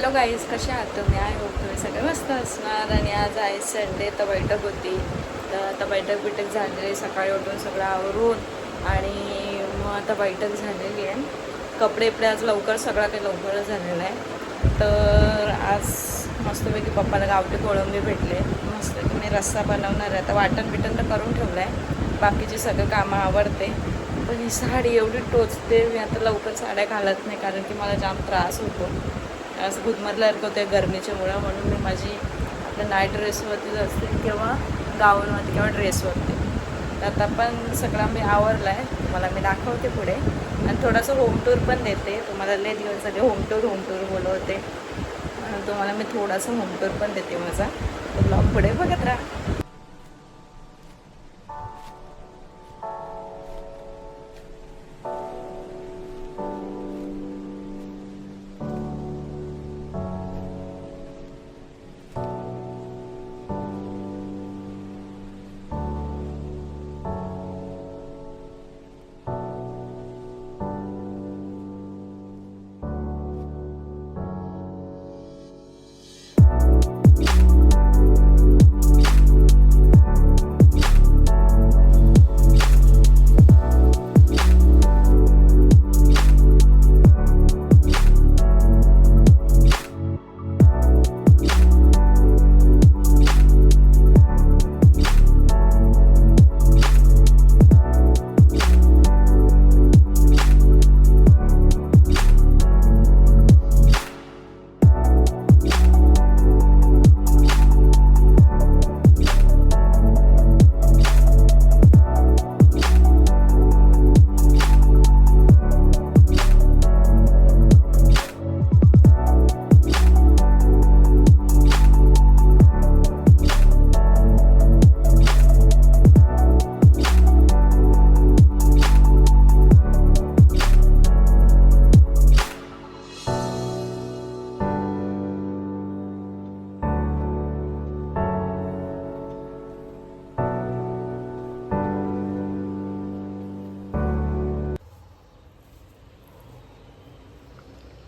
Hello guys, कसे आहात तुम्ही? आय होप तुम्ही सगळे मस्त असणार. आणि आज आहे संडे, तर बैठक होती. तर आता बैठक झालेली, सकाळी उठून सगळं आवरून आणि मग आता बैठक झालेली आहे. कपडे आज लवकर, सगळं काही लवकरच झालेलं आहे. तर आज मस्तपैकी पप्पाला गावठी कोळंबी भेटले. मस्त मी रस्सा बनवणार आहे. आता वाटण तर करून ठेवलं आहे. बाकीची सगळं कामं आवडते. पण ही साडी एवढी टोचते, मी आता लवकर साड्या घालत नाही कारण की मला जाम त्रास होतो. असं गुदमरल्यासारखं होतं गरमीच्यामुळं. म्हणून मी माझी आपल्या नाईट ड्रेसवरतीच असते किंवा गाऊनवरती किंवा ड्रेसवरती. तर आता पण सगळा मी आवरला आहे, तुम्हाला मी दाखवते पुढे. आणि थोडंसं होम टूर पण देते तुम्हाला. लय दिवस सगळे होम टूर बोलवते. तुम्हाला मी थोडासा होम टूर पण देते माझा. तर ब्लॉग पुढे बघत राहा.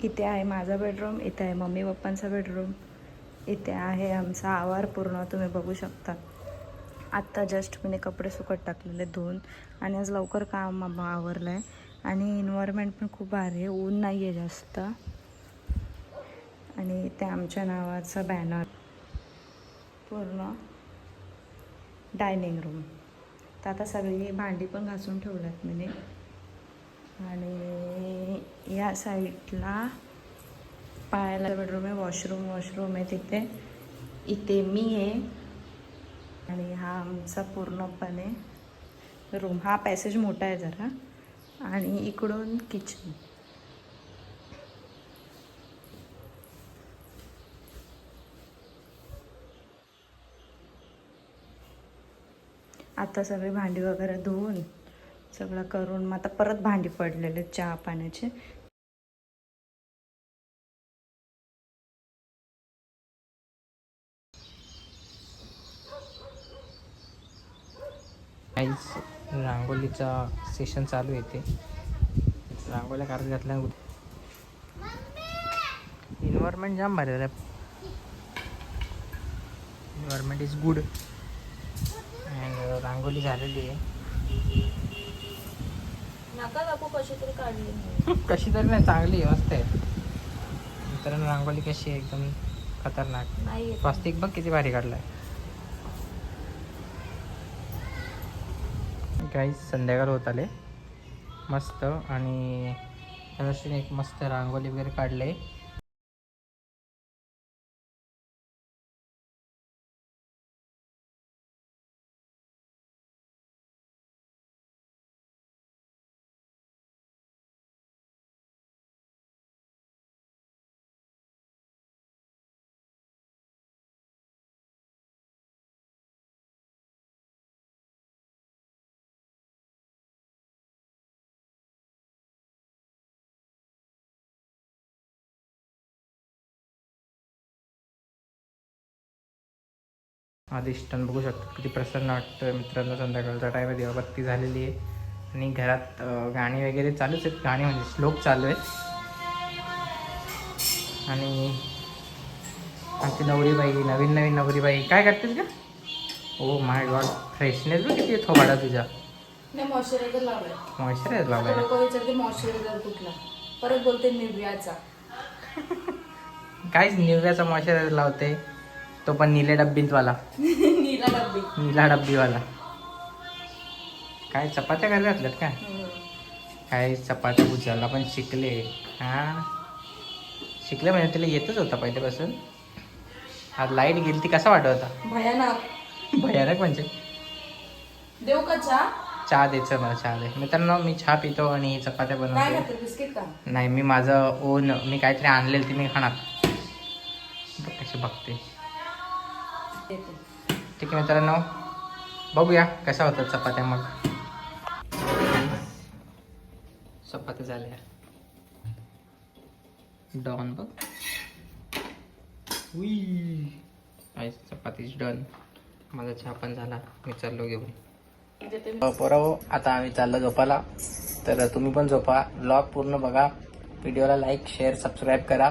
इथे आहे माझा बेडरूम, इथे आहे मम्मी पप्पांचा बेडरूम, इथे आहे आमचा आवार पूर्ण तुम्ही बघू शकता. आत्ता जस्ट मी कपडे सुकत टाकलेले धुवून. आणि आज लवकर काम आवरलं आहे. आणि एन्व्हायरमेंट पण खूप भारी आहे, ऊन नाही आहे जास्त. आणि इथे आमच्या नावाचा बॅनर, पूर्ण डायनिंग रूम. तर आता सगळी भांडी पण घासून ठेवल्यात मी. आणि या साईडला पाहायला बेडरूम आहे, वॉशरूम आहे तिथे. इथे मी आहे. आणि हा आमचा पूर्णपणे रूम. हा पॅसेज मोठा आहे जरा. आणि इकडून किचन. आता सगळी भांडी वगैरे धुवून सगळं करून मग आता परत भांडी पडलेले चहा पाण्याचे. रांगोलीचा सेशन चालू आहे. ते रांगोल्या काढत घातल्या. एन्व्हायरमेंट जाम भारी आहे. Environment is good. And rangoli झालेली आहे. नका काकू, कशी तरी काढली. कशी तरी नाही, चांगली मस्त आहे. मित्रांनो, रांगोली कशी आहे? एकदम खतरनाक. नाही स्वास्तिक बघ किती भारी काढलाय. काही संध्याकाळ होत आले मस्त. आणि त्यादृष्टीने एक मस्त रांगोली वगैरे काढले. अधिष्ठान बघू शकतो किती प्रसन्न वाटतं मित्रांनो. संध्याकाळचा टाईम आहे, दिवाबत्ती झालेली आहे. आणि घरात गाणी वगैरे चालूच आहेत. गाणी म्हणजे श्लोक चालू आहेत. आणि आमची नवरीबाई, नवीन नवीन नवरीबाई काय करतेस का? ओ माय गॉड, फ्रेशनेस बघ किती थोबाडा तुझा. नाही मॉइश्चरायझर लावलाय. मॉइश्चरायझर लावलाय. लोक विचारते मॉइश्चरायझर कुठला, परत बोलते निव्याचा. काहीच निव्याचा मॉइश्चरायझर लावते, तो पण निळे डब्बीतवाला. नीला डब्बी. निळा डब्बीवाला. काय चपात्या करायला घातल्यात काय? काय चपात्या उजाला पण शिकले. हा शिकले म्हणजे तिला येतच होता पहिल्यापासून. आज लाईट गेली ती कसा वाटत होता? भयानक. भयानक म्हणजे. देऊ का चहा? चहा द्यायचं मला, चहा दे मित्रांनो. मी चहा पितो आणि चपात्या काय बनवतो. खाते, बिस्किट का? नाही, मी माझं ओन मी काहीतरी आणलेलं ते मी खाणार. बघ कशी बघते. देते. ठीक आहे मित्रांनो, बघूया कशा होतात चपात्या. मग चपात्या झाल्या डॉन बघ. चपातीच डन. माझा चहा पण झाला, मी चाललो घेऊन. देते. पोराओ, आता आम्ही चाललो झोपाला. तर तुम्ही पण झोपा. ब्लॉग पूर्ण बघा, व्हिडिओला लाईक शेअर सबस्क्राईब करा.